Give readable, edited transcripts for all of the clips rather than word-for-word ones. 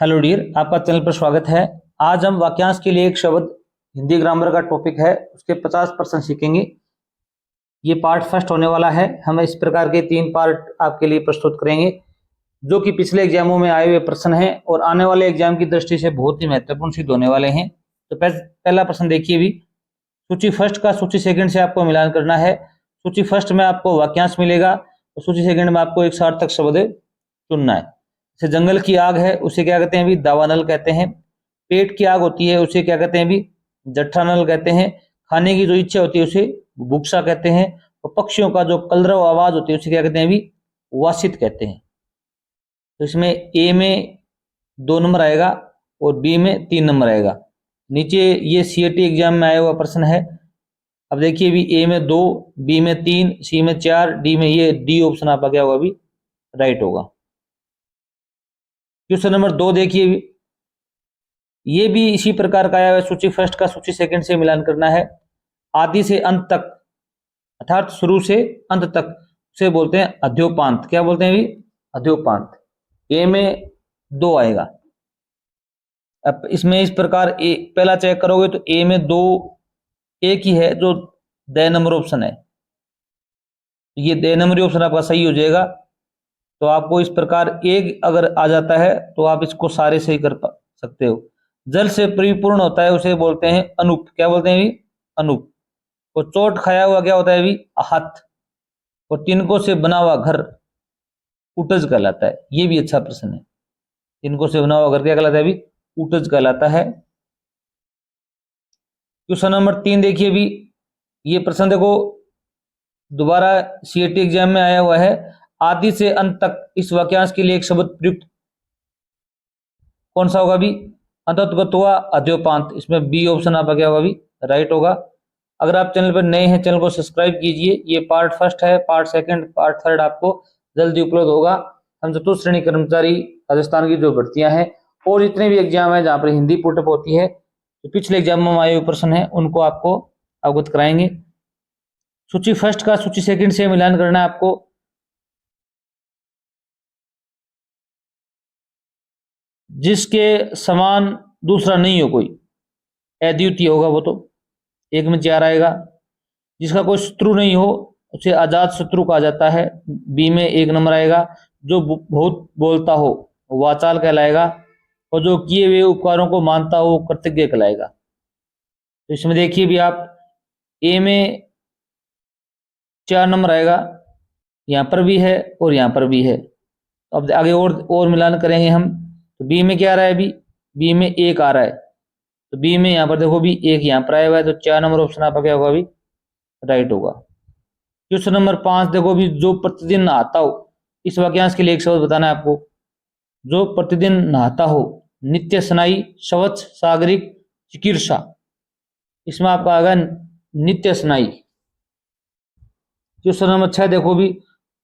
Hello dear, आपका channel पर स्वागत है। आज हम वाक्यांश के लिए एक शब्द हिंदी ग्रामर का टॉपिक है, उसके 50% सीखेंगे। ये पार्ट फर्स्ट होने वाला है। हम इस प्रकार के 3 पार्ट आपके लिए प्रस्तुत करेंगे जो कि पिछले एग्जामों में आए हुए प्रश्न हैं और आने वाले एग्जाम की दृष्टि से बहुत ही महत्वपूर्ण सिद्ध होने वाले हैं। तो पहला प्रश्न देखिए भी, सूची फर्स्ट का सूची सेकंड से आपको मिलान करना है। सूची फर्स्ट में आपको वाक्यांश मिलेगा और सूची सेकंड में आपको एक सार्थक शब्द चुनना है। जैसे जंगल की आग है उसे क्या कहते हैं भी, दावानल कहते हैं। पेट की आग होती है उसे क्या कहते हैं भी, जठरानल कहते हैं। खाने की जो इच्छा होती है उसे बुभुक्षा कहते हैं। और पक्षियों का जो कलरव आवाज होती है उसे क्या कहते हैं भी, वासित कहते हैं। तो इसमें ए में 2 नंबर आएगा और बी में 3 नंबर आएगा। नीचे ये सीएटी एग्जाम में आया हुआ प्रश्न है। अब देखिए भी, ए में 2, बी में 3, सी में 4, डी में ये डी ऑप्शन आपका क्या होगा भी, राइट होगा। क्वेश्चन नंबर 2 देखिए भी, ये भी इसी प्रकार का आया है। सूची फर्स्ट का सूची सेकंड से मिलान करना है। आदि से अंत तक अर्थात शुरू से अंत तक उसे बोलते हैं अध्योपांत। क्या बोलते हैं भी, अध्योपांत। ए में 2 आएगा। अब इसमें इस प्रकार ए पहला चेक करोगे तो ए में 2 एक ही है जो द नंबर ऑप्शन है। ये द नंबर ऑप्शन आपका सही हो जाएगा। तो आपको इस प्रकार एक अगर आ जाता है तो आप इसको सारे सही कर सकते हो। जल से परिपूर्ण होता है उसे बोलते हैं अनूप। क्या बोलते हैं भी, अनूप। और चोट खाया हुआ क्या होता है भी, आहत। और तिनकों से बना हुआ घर उटज कहलाता है। ये भी अच्छा प्रश्न है। तिनकों से बना हुआ घर क्या कहलाता है भी, उटज कहलाता है। क्वेश्चन नंबर 3 देखिए भी, ये प्रश्न देखो दोबारा सीएटी एग्जाम में आया हुआ है। आदि से अंत तक इस वाक्यांश के लिए एक शब्द प्रयुक्त कौन सा होगा भी, अंततगत हुआ अध्योपांत। इसमें बी ऑप्शन आपका क्या होगा भी, राइट होगा। अगर आप चैनल पर नए हैं, चैनल को सब्सक्राइब कीजिए। ये पार्ट फर्स्ट है, पार्ट सेकंड, पार्ट थर्ड आपको जल्दी उपलब्ध होगा। हम चतुर्थ श्रेणी कर्मचारी राजस्थान की जो भर्तियां हैं और जितने भी एग्जाम है जहाँ पर हिंदी पुटअप होती है, तो पिछले एग्जाम में आए हुए प्रश्न है उनको आपको अवगत कराएंगे। सूची फर्स्ट का सूची सेकंड से मिलान करना है आपको। जिसके समान दूसरा नहीं हो कोई, अद्वितीय होगा वो। तो 1 में 4 आएगा। जिसका कोई शत्रु नहीं हो उसे अजात शत्रु कहा जाता है। बी में 1 नंबर आएगा। जो बहुत बोलता हो वाचाल कहलाएगा। और जो किए हुए उपकारों को मानता हो कृतज्ञ कहलाएगा। तो इसमें देखिए भी आप, ए में 4 नंबर आएगा, यहाँ पर भी है और यहाँ पर भी है। तो अब आगे और मिलान करेंगे हम। तो बी में क्या आ रहा है भी, बी में 1 आ रहा है। तो बी में यहाँ पर देखो भी 1 यहाँ पर आया हुआ है। तो 4 नंबर ऑप्शन आपका क्या होगा भी, राइट होगा। क्वेश्चन नंबर 5 देखो भी, जो प्रतिदिन नहाता हो, इस वाक्यांश के लिए एक शब्द बताना है आपको। जो प्रतिदिन नहाता हो, नित्य स्नायी, शवच, सागरिक, चिकित्सा। इसमें आपका आएगा नित्य स्नायी। क्वेश्चन नंबर 6 देखो भी,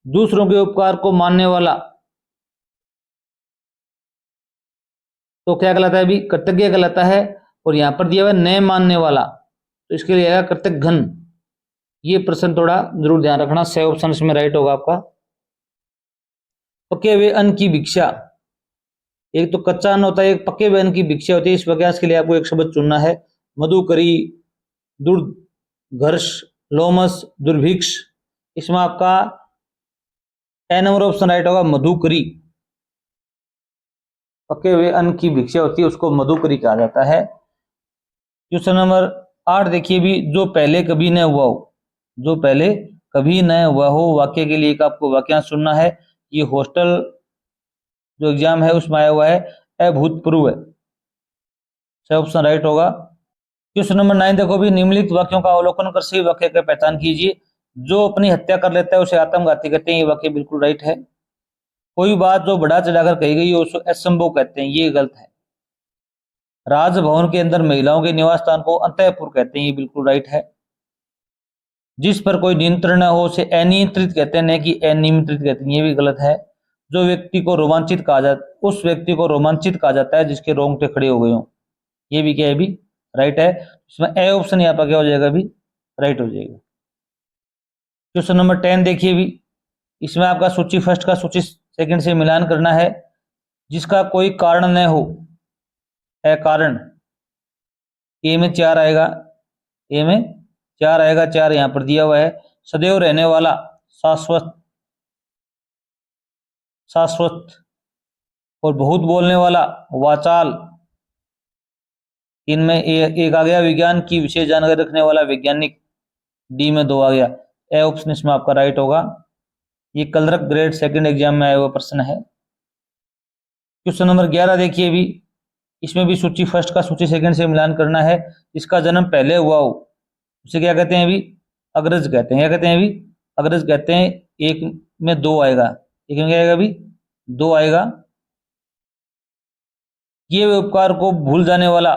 दूसरों के उपकार को मानने वाला तो क्या कहलाता है भी, कृतज्ञ कहलाता है। और यहां पर दिया हुआ है न मानने वाला, तो इसके लिए आएगा कृतघ्न। ये प्रश्न थोड़ा जरूर ध्यान रखना। 6 ऑप्शन इसमें राइट होगा आपका। पके हुए अन्न की भिक्षा, एक तो कच्चा अन्न होता है, एक पके हुए अन्न की भिक्षा होती है। इस वाक्यांश के लिए आपको एक शब्द चुनना है। मधुकरी, दुर्घर्ष, लोमस, दुर्भिक्ष। इसमें आपका ए नंबर ऑप्शन राइट होगा, मधुकरी। पके हुए अन्न की भिक्षा होती है उसको मधुकरी कहा जाता है। क्वेश्चन नंबर 8 देखिए भी, जो पहले कभी न हुआ हो, जो पहले कभी न हुआ हो वाक्य के लिए एक आपको वाक्यांश चुनना है। ये हॉस्टल जो एग्जाम है उसमें आया हुआ है, अभूतपूर्व है। सही ऑप्शन राइट होगा। क्वेश्चन नंबर 9 देखो भी, निम्नलिखित वाक्यों का अवलोकन कर सही वाक्य का पहचान कीजिए। जो अपनी हत्या कर लेता है उसे आत्मघाती कहते हैं। ये वाक्य बिल्कुल राइट है। कोई बात जो बढ़ा चढ़ाकर कही गई है उसको असंभव कहते हैं। ये गलत है। राजभवन के अंदर महिलाओं के निवास स्थान को अंतःपुर कहते हैं। ये बिल्कुल राइट है। जिस पर कोई नियंत्रण न हो उसे अनियंत्रित कहते हैं, न कि अनियंत्रित कहते हैं। ये भी गलत है। जो व्यक्ति को रोमांचित कहा जाता, उस व्यक्ति को रोमांचित कहा जाता है जिसके रोंगटे खड़े हो गए हों। ये भी क्या है भी, राइट है। इसमें ए ऑप्शन यहाँ पर क्या हो जाएगा भी, राइट हो जाएगा। क्वेश्चन नंबर 10 देखिए भी, इसमें आपका सूची फर्स्ट का सूची सेकंड से मिलान करना है। जिसका कोई कारण न हो, अकारण। ए में 4 आएगा, ए में 4 आएगा, 4 यहां पर दिया हुआ है। सदैव रहने वाला, शाश्वत, शाश्वत। और बहुत बोलने वाला, वाचाल। इनमें एक आ गया विज्ञान की विशेष जानकारी रखने वाला, वैज्ञानिक। डी में 2 आ गया। ए ऑप्शन इसमें आपका राइट होगा। ये कलरक ग्रेड सेकंड एग्जाम में आया हुआ प्रश्न है। क्वेश्चन नंबर 11 देखिए भी, इसमें भी सूची फर्स्ट का सूची सेकंड से मिलान करना है। इसका जन्म पहले हुआ हो उसे क्या कहते हैं अभी? अग्रज कहते हैं। क्या कहते हैं अभी? अग्रज कहते हैं। एक में 2 आएगा, एक में क्या आएगा अभी? 2 आएगा। ये उपकार को भूल जाने वाला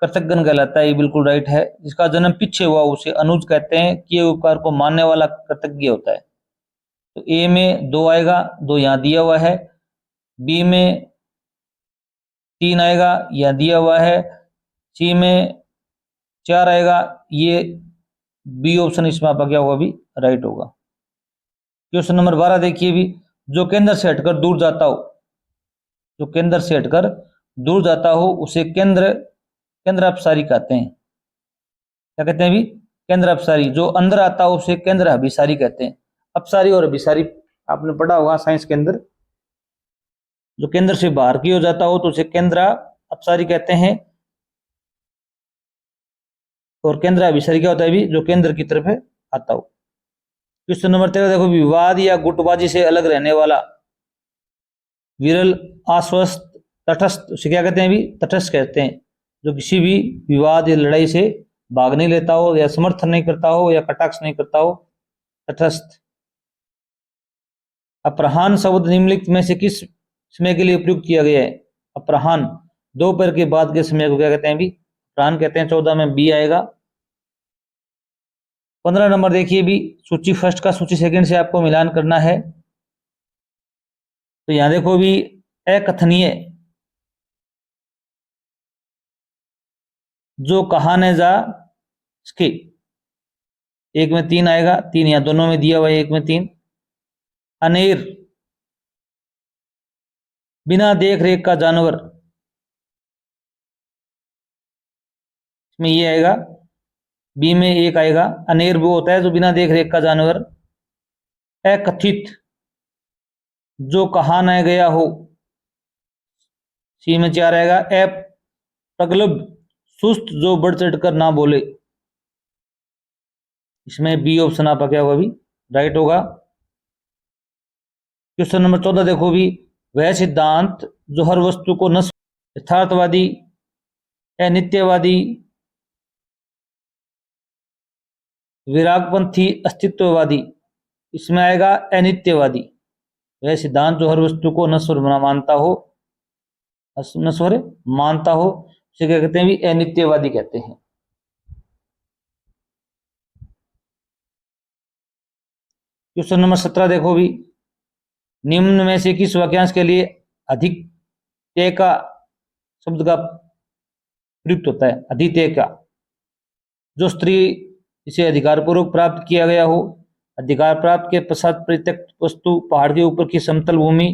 कृतज्ञ कहलाता है, ये बिल्कुल राइट है। जिसका जन्म पीछे हुआ उसे अनुज कहते हैं, कि ये उपकार को मानने वाला कृतज्ञ होता है। तो ए में 2 आएगा, 2 यहाँ दिया हुआ है। बी में 3 आएगा, यह दिया हुआ है। सी में 4 आएगा, ये बी ऑप्शन इसमें आपका क्या होगा अभी? राइट होगा। क्वेश्चन नंबर 12 देखिए भी, जो केंद्र से हटकर दूर जाता हो, जो केंद्र से हटकर दूर जाता हो उसे केंद्र अपसारी कहते हैं। क्या कहते हैं अभी? केंद्र अपसारी। जो अंदर आता हो उसे केंद्र अभिसारी कहते हैं। अपसारी और अभिसारी आपने पढ़ा होगा साइंस के अंदर। जो केंद्र से बाहर की ओर जाता हो तो उसे केंद्र अपसारी कहते हैं। और केंद्र अभिसारी क्या होता है भी? जो केंद्र की तरफ आता हो। क्वेश्चन नंबर 13 देखो, विवाद या गुटबाजी से अलग रहने वाला, विरल, आश्वस्त, तटस्थ, उसे क्या कहते हैं भी? तटस्थ कहते हैं। जो किसी भी विवाद या लड़ाई से भाग नहीं लेता हो, या समर्थन नहीं करता हो, या कटाक्ष नहीं करता हो, तटस्थ। अपराह्न शब्द निम्नलिखित में से किस समय के लिए प्रयुक्त किया गया है? अपराह्न, दोपहर के बाद के समय को क्या कहते हैं भी? अपराह्न कहते हैं। 14 में बी आएगा। 15 नंबर देखिए भी, सूची फर्स्ट का सूची सेकंड से आपको मिलान करना है। तो यहां देखो भी, अकथनीय, जो कहा न जा सके, एक में 3 आएगा, 3 यहां दोनों में दिया हुआ है, एक में 3। अनेर, बिना देख रेख का जानवर, इसमें ये आएगा। बी में 1 आएगा। अनेर वो होता है जो बिना देख रेख का जानवर। अकथित, जो कहा न गया हो, सी में 4 आएगा। प्रगल्भ, सुस्त, जो बढ़ चढ़ कर ना बोले, इसमें बी ऑप्शन आपका क्या होगा अभी? राइट होगा। क्वेश्चन नंबर 14 देखो भी, वह सिद्धांत जो हर वस्तु को नष्ट, यथार्थवादी, अनित्यवादी, विरागपंथी, अस्तित्ववादी, इसमें आएगा अनित्यवादी। वह सिद्धांत जो हर वस्तु को नश्वर मानता हो, नश्वर मानता हो, उसे क्या कहते हैं भी? अनित्यवादी कहते हैं। क्वेश्चन नंबर 17 देखो भी, निम्न में से किस वाक्यांश के लिए अधिक का शब्द का प्रयुक्त होता है? अधितेय का। जो स्त्री इसे अधिकार पूर्वक प्राप्त किया गया हो, अधिकार प्राप्त के पश्चात परित्यक्त वस्तु, पहाड़ के ऊपर की समतल भूमि,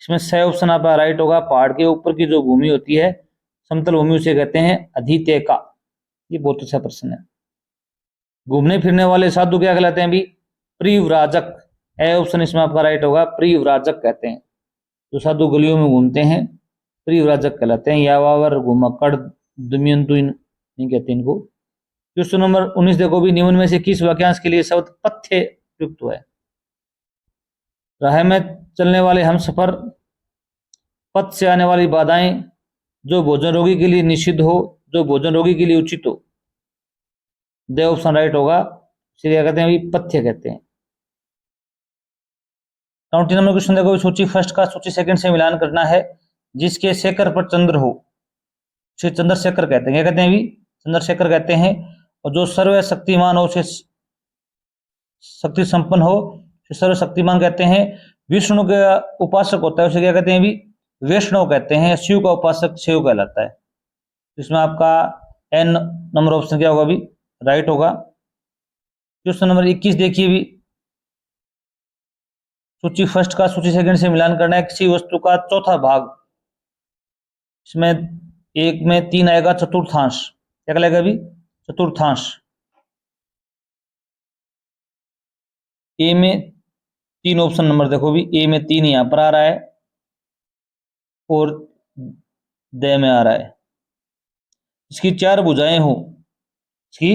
इसमें सही ऑप्शन आपका राइट होगा। पहाड़ के ऊपर की जो भूमि होती है, समतल भूमि, उसे कहते हैं अधितेय का। ये बहुत अच्छा प्रश्न है। घूमने फिरने वाले साधु क्या कहलाते हैं भी? परिव्राजक। ए ऑप्शन इसमें आपका राइट होगा। परिव्राजक कहते हैं। जो साधु गलियों में घूमते हैं, परिव्राजक कहलाते हैं। यावावर, घुमक्कड़, दमयंतु नहीं कहते इनको। क्वेश्चन नंबर 19 देखो भी, निम्न में से किस वाक्यांश के लिए शब्द पथ्य प्रयुक्त हुआ है? राह में चलने वाले हम सफर, पथ से आने वाली बाधाएं, जो भोजन रोगी के लिए निषिद्ध हो, जो भोजन रोगी के लिए उचित हो, दे ऑप्शन राइट होगा। इसे क्या कहते हैं अभी? पथ्य कहते हैं। 20 नंबर क्वेश्चन देखो, सूची फर्स्ट का सूची सेकंड से मिलान करना है। जिसके शेखर पर चंद्र हो उसे चंद्रशेखर कहते हैं। क्या कहते हैं अभी? चंद्रशेखर कहते हैं। और जो सर्वशक्तिमान हो उसे शक्ति संपन्न हो उसे सर्वशक्तिमान कहते हैं। विष्णु के उपासक होता है उसे क्या कहते हैं अभी? वैष्णव कहते हैं। शिव का उपासक शिव कहलाता है। इसमें आपका एन नंबर ऑप्शन क्या होगा अभी? राइट होगा। क्वेश्चन नंबर 21 देखिए भी, सूची फर्स्ट का सूची सेकंड से मिलान करना है। किसी वस्तु का चौथा भाग इसमें एक में 3 आएगा चतुर्थांश, क्या कहलाएगा अभी? चतुर्थांश। ए में 3 ऑप्शन नंबर देखो भी, ए में 3 यहां पर आ रहा है और द में आ रहा है। इसकी 4 भुजाएं हो, इसकी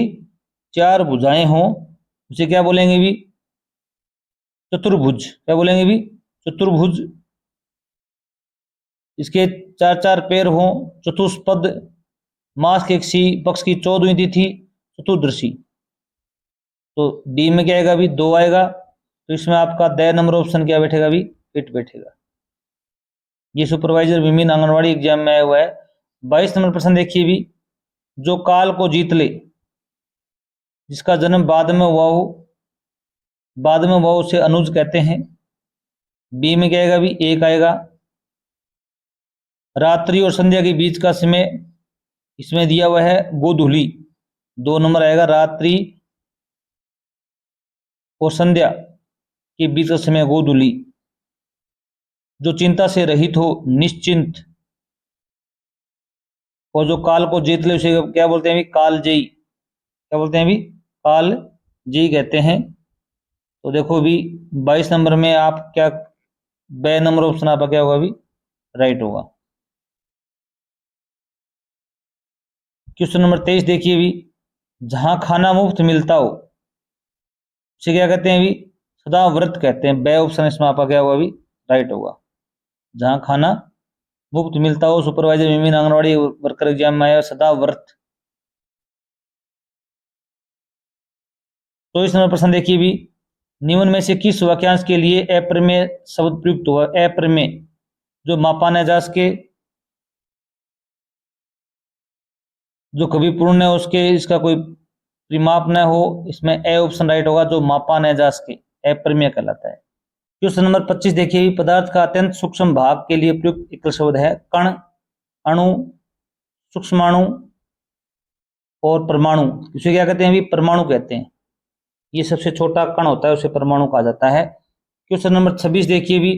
4 भुजाएं हो, उसे क्या बोलेंगे भी? चतुर्भुज। क्या बोलेंगे भी? चतुर्भुज। इसके 4 पैर हो, चतुष्पद, मास के पक्ष की 14वीं तिथि, चतुर्दशी। तो डी में क्या आएगा अभी? 2 आएगा। तो इसमें आपका द नंबर ऑप्शन क्या बैठेगा अभी? फिट बैठेगा। ये सुपरवाइजर विमिन आंगनवाड़ी एग्जाम में आया हुआ है। 22 नंबर प्रश्न देखिए भी, जो काल को जीत ले, जिसका जन्म बाद में हुआ हो, बाद में हुआ उसे अनुज कहते हैं। बी में क्या आएगा भी? 1 आएगा। रात्रि और संध्या के बीच का समय इसमें दिया हुआ है गोधूली, 2 नंबर आएगा। रात्रि और संध्या के बीच का समय गोधूली। जो चिंता से रहित हो, निश्चिंत, और जो काल को जीत ले उसे क्या बोलते हैं? कालजयी। क्या बोलते हैं? कालजयी कहते हैं। तो देखो भी 22 नंबर में आप क्या, बे नंबर ऑप्शन आपका क्या होगा अभी? राइट होगा। क्वेश्चन नंबर 23 देखिए भी, जहां खाना मुफ्त मिलता हो उसे क्या कहते हैं? सदा व्रत कहते हैं। बे ऑप्शन इसमें आपका क्या होगा अभी? राइट होगा। जहां खाना मुफ्त मिलता हो, supervisor women anganwadi worker exam में आया सदा व्रत। तो इस नंबर प्रश्न देखिए भी, निम्न में से किस वाक्यांश के लिए अप्रमेय शब्द प्रयुक्त हुआ? अप्रमेय, जो मापा न जा सके, जो कभी पूर्ण है उसके इसका कोई परिमाप न हो, इसमें ए ऑप्शन राइट होगा। जो मापा न जा सके अप्रमेय कहलाता है। क्वेश्चन नंबर 25 देखिए, पदार्थ का अत्यंत सूक्ष्म भाग के लिए प्रयुक्त एकल शब्द है कण, अणु, सूक्ष्माणु और परमाणु। इसे क्या कहते हैं? भी परमाणु कहते हैं। ये सबसे छोटा कण होता है, उसे परमाणु कहा जाता है। क्वेश्चन नंबर 26 देखिए भी,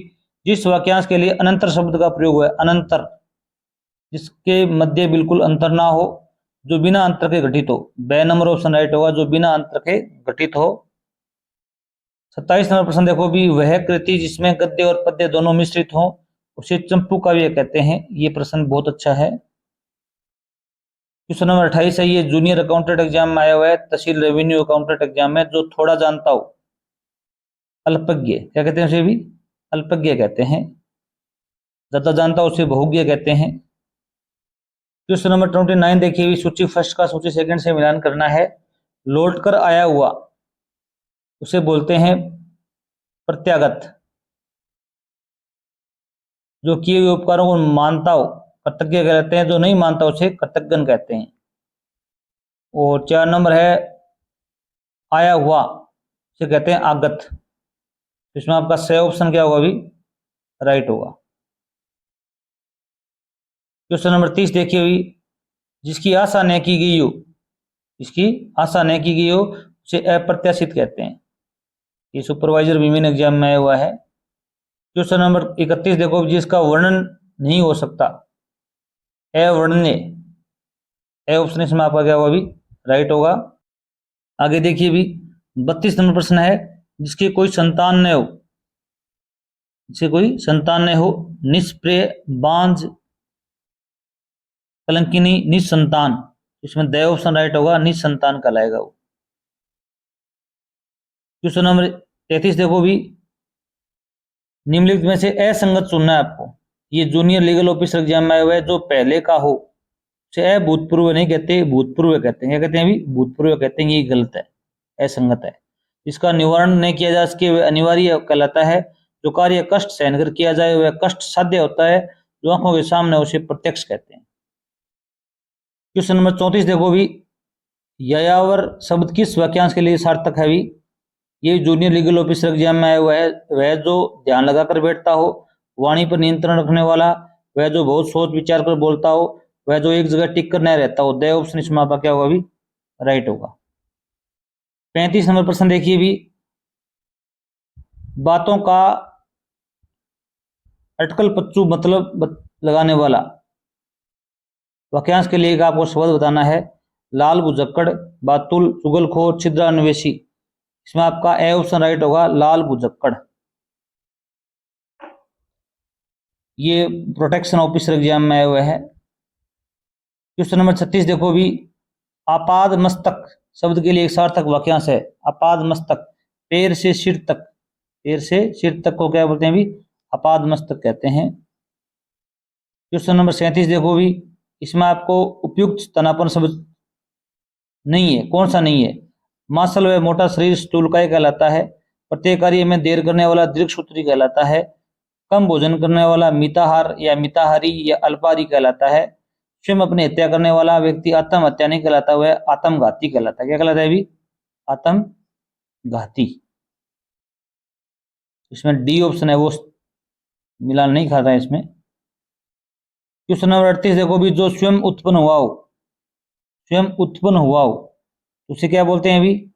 जिस वाक्यांश के लिए अनंतर शब्द का प्रयोग हुआ है, अनंतर, जिसके मध्य बिल्कुल अंतर ना हो, जो बिना अंतर के घटित हो, बे नंबर ऑप्शन राइट होगा। जो बिना अंतर के घटित हो। 27 नंबर प्रश्न देखो भी, वह कृति जिसमें गद्य और पद्य दोनों मिश्रित हो उसे चंपू काव्य कहते हैं। ये प्रश्न बहुत अच्छा है। क्वेश्चन नंबर 28 है, ये जूनियर अकाउंटेंट एग्जाम में आया हुआ है, तहसील रेवेन्यू अकाउंटेंट एग्जाम में। जो थोड़ा जानता हो, अल्पज्ञ, क्या कहते हैं उसे भी? अल्पज्ञ कहते हैं। ज्यादा जानता हो उसे बहुज्ञ कहते हैं। क्वेश्चन नंबर 29 देखिए, सूची फर्स्ट का सूची सेकंड से मिलान करना है। लौट कर आया हुआ उसे बोलते हैं प्रत्यागत। जो किए हुए उपकारों को मानता हो कृतज्ञ कहते हैं। जो नहीं मानता उसे कृतज्ञ कहते हैं। और 4 नंबर है आया हुआ, उसे कहते हैं आगत। इसमें आपका सही ऑप्शन क्या होगा अभी? राइट होगा। क्वेश्चन नंबर 30 देखिए हुई, जिसकी आशा न की गई हो, जिसकी आशा न की गई हो उसे अप्रत्याशित कहते हैं। ये सुपरवाइजर विमेन एग्जाम में आया हुआ है। क्वेश्चन नंबर 31 देखो, जिसका वर्णन नहीं हो सकता, अवर्णनीय, ए ऑप्शन इसमें आपका क्या होगा अभी? राइट होगा। आगे देखिए भी 32 नंबर प्रश्न है, जिसकी कोई संतान न हो, जिसकी कोई संतान न हो, निष्प्रिय, बांझ, कलंकिनी, निसंतान। इसमें द ऑप्शन राइट होगा, निसंतान कहलाएगा वो। क्वेश्चन नंबर 33 देखो भी, निम्नलिखित में से असंगत चुनना है आपको। ये जूनियर लीगल ऑफिसर एग्जाम में आया हुआ है। जो पहले का हो उसे भूतपूर्व नहीं कहते, भूतपूर्व कहते हैं। क्या कहते हैं अभी? भूतपूर्व कहते हैं। ये गलत है, असंगत है। इसका निवारण नहीं किया जा सके वह अनिवार्य कहलाता है। जो कार्य कष्ट सहन कर किया जाए वह कष्ट साध्य होता है। जो आंखों के सामने उसे प्रत्यक्ष कहते हैं। क्वेश्चन नंबर 34 देखो भी, यायावर शब्द किस वाक्यांश के लिए सार्थक है भी? ये जूनियर लीगल ऑफिसर एग्जाम में आया हुआ है। वह जो ध्यान लगाकर बैठता हो, वाणी पर नियंत्रण रखने वाला, वह जो बहुत सोच विचार कर बोलता हो, वह जो एक जगह टिक कर नहीं रहता हो। द ऑप्शन इसमें आपका क्या होगा अभी? राइट होगा। 35 नंबर प्रश्न देखिए भी, बातों का अटकल पच्चू मतलब लगाने वाला वाक्यांश के लिए एक आपको शब्द बताना है, लाल बुजक्कड़, बातुल, चुगलखोर, छिद्रान्वेषी। इसमें आपका ए ऑप्शन राइट होगा, लाल बुजक्कड़। ये प्रोटेक्शन ऑफिसर एग्जाम में आए हुए हैं। क्वेश्चन नंबर 36 देखो भी, आपाद मस्तक शब्द के लिए एक सार्थक वाक्यांश है। आपाद मस्तक, पैर से सिर तक, पैर से सिर तक को क्या बोलते हैं भी, आपाद मस्तक कहते हैं। क्वेश्चन नंबर 37 देखो भी, इसमें आपको उपयुक्त स्तनापन शब्द नहीं है, कौन सा नहीं है? मांसल व मोटा शरीर स्थूलकाय कहलाता है। प्रत्येक कार्य में देर करने वाला दीर्घसूत्री कहलाता है। कम भोजन करने वाला मिताहार या मिताहारी या अल्पाहारी कहलाता है। स्वयं अपनी हत्या करने वाला व्यक्ति आत्महत्या नहीं कहलाता, वह आत्मघाती कहलाता है। क्या कहलाता है भी? आत्मघाती। इसमें डी ऑप्शन है वो मिलान नहीं खा रहा है इसमें। क्वेश्चन नंबर 38 देखो भी, जो स्वयं उत्पन्न हुआ हो, स्वयं उत्पन्न हुआ हो, उसे क्या बोलते हैं अभी?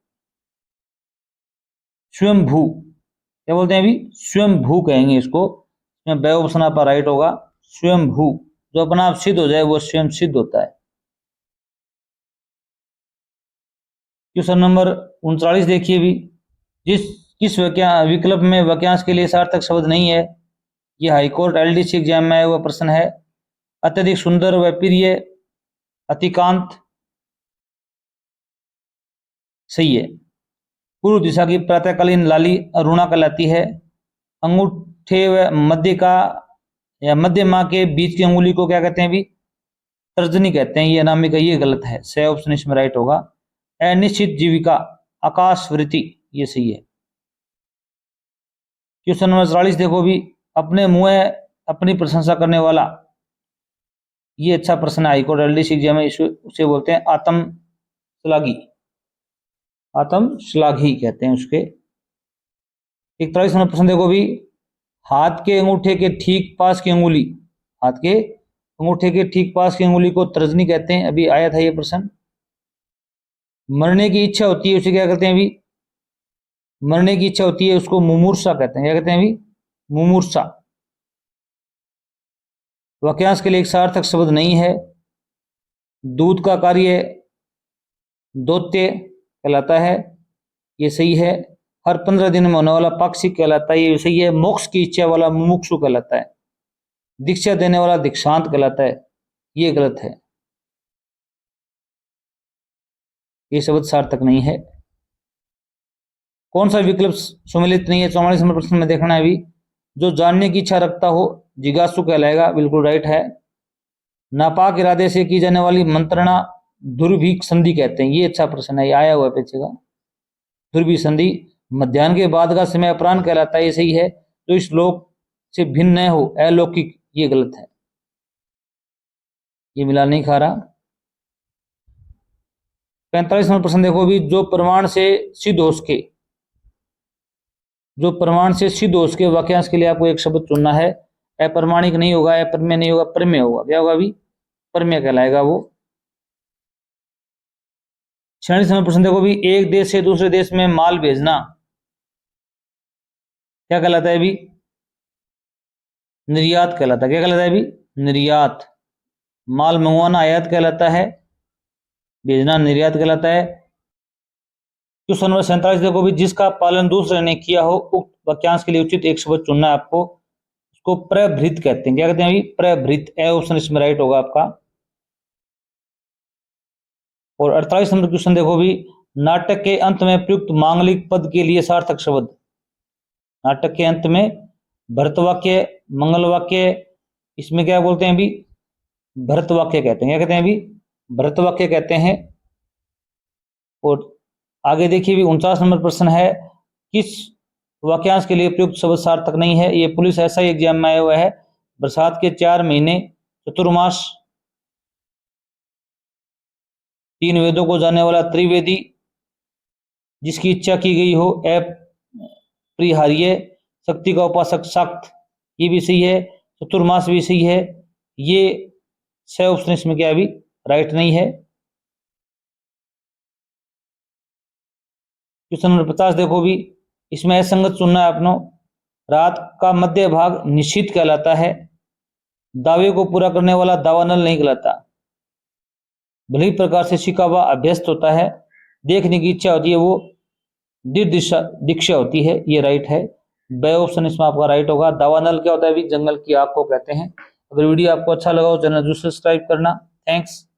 स्वयं भू। क्या बोलते हैं अभी? स्वयं भू कहेंगे इसको। इसमें बे ऑप्शन आपका राइट होगा, स्वयं भू। जो अपना आप सिद्ध हो जाए वो स्वयं सिद्ध होता है। क्वेश्चन नंबर 39 देखिए भी, किस विकल्प में वाक्यांश के लिए सार्थक शब्द नहीं है? ये हाईकोर्ट एलडीसी एग्जाम में आया हुआ प्रश्न है। अत्यधिक सुंदर व प्रिय, अतिकांत, सही है। पूर्व दिशा की प्रातःकालीन लाली अरुणा कहलाती है। अंगूठे व मध्य का या मध्यमा के बीच की अंगुली को क्या कहते हैं भी? तर्जनी कहते हैं। ये अनामिका, ये गलत है। स ऑप्शन इसमें राइट होगा। अनिश्चित जीविका, आकाशवृत्ति, ये सही है। क्वेश्चन नंबर 44 देखो भी, अपने मुंह अपनी प्रशंसा करने वाला, ये अच्छा प्रश्न है। हाईकोर्ट एलडीसी एग्जाम में उसे बोलते हैं आत्म श्लाघी, आत्म श्लाघी कहते हैं उसके। 41 नंबर प्रश्न देखो भी, हाथ के अंगूठे के ठीक पास की अंगुली, हाथ के अंगूठे के ठीक पास की अंगुली को तर्जनी कहते हैं। अभी आया था ये प्रश्न। मरने की इच्छा होती है उसे क्या कहते हैं अभी? मरने की इच्छा होती है उसको मुमूर्षा कहते हैं। क्या कहते हैं अभी? मुमूर्षा। वाक्यांश के लिए एक सार्थक शब्द नहीं है। दूध का कार्य दौत्य कहलाता है, ये सही है। हर 15 दिन में होने वाला पाक्षिक कहलाता है, ये सही है। मोक्ष की इच्छा वाला मुमुक्षु कहलाता है। दीक्षा देने वाला दीक्षांत कहलाता है, ये गलत है। ये शब्द सार्थक नहीं है। कौन सा विकल्प सम्मिलित नहीं है? 44 नंबर प्रश्न में देखना है अभी, जो जानने की इच्छा रखता हो जिज्ञासु कहलाएगा, बिल्कुल राइट है। नापाक इरादे से की जाने वाली मंत्रणा दुर्भिक्ष संधि कहते हैं, ये अच्छा प्रश्न है, ये आया हुआ है पीछे का। दुर्भिक्ष संधि। मध्याह्न के बाद का समय अपराह्न कहलाता है, ये सही है। जो इस लोक से भिन्न न हो, अलौकिक, ये गलत है। ये मिला नहीं खा रहा। 45 नंबर प्रश्न देखो भी, जो प्रमाण से सिद्ध हो सके, जो प्रमाण से सिद्ध हो सके वाक्यांश के लिए आपको एक शब्द चुनना है। अप्रमाणिक नहीं होगा, अप्रमेय नहीं होगा, प्रमेय होगा। क्या होगा अभी? प्रमेय कहलाएगा वो। 46 नंबर प्रश्न देखो भी, एक देश से दूसरे देश में माल भेजना क्या कहलाता है अभी? निर्यात कहलाता है। क्या कहलाता है अभी? निर्यात। माल मंगवाना आयात कहलाता है, भेजना निर्यात कहलाता है। क्वेश्चन नंबर 47 देखो भी, जिसका पालन दूसरे ने किया हो, उक्त वाक्यांश के लिए उचित एक शब्द चुनना है आपको। उसको प्रभृत कहते हैं। क्या कहते हैं अभी? प्रभृत। ए ऑप्शन इसमें राइट होगा आपका। और 48 नंबर क्वेश्चन देखो भी, नाटक के अंत में प्रयुक्त मांगलिक पद के लिए सार्थक शब्द। नाटक के अंत में भरत वाक्य, मंगल वाक्य, इसमें क्या बोलते हैं अभी? भरत वाक्य कहते हैं। क्या कहते हैं अभी? भरत वाक्य कहते हैं। और आगे देखिए भी 49 नंबर प्रश्न है, किस वाक्यांश के लिए प्रयुक्त शब्द सार्थक नहीं है? ये पुलिस एसआई एग्जाम में आया हुआ है। बरसात के 4 महीने, चतुर्मास, 3 वेदों को जानने वाला त्रिवेदी, जिसकी इच्छा की गई हो, अपरिहार्य, शक्ति का उपासक सख्त, ये भी सही है। चतुर्मास भी सही है। ये 6 ऑप्शन इसमें क्या अभी राइट नहीं है। क्वेश्चन नंबर 50 देखो भी, इसमें असंगत चुनना है अपनो। रात का मध्य भाग निश्चित कहलाता है। दावे को पूरा करने वाला दावानल नहीं कहलाता। भली प्रकार से सीखा हुआ अभ्यस्त होता है, देखने की इच्छा होती है, वो दिशा दीक्षा होती है, ये राइट है। बे ऑप्शन इसमें आपका राइट होगा। दावानल क्या होता है? भी जंगल की आग को कहते हैं। अगर वीडियो आपको अच्छा लगा हो चैनल जरूर सब्सक्राइब करना। थैंक्स।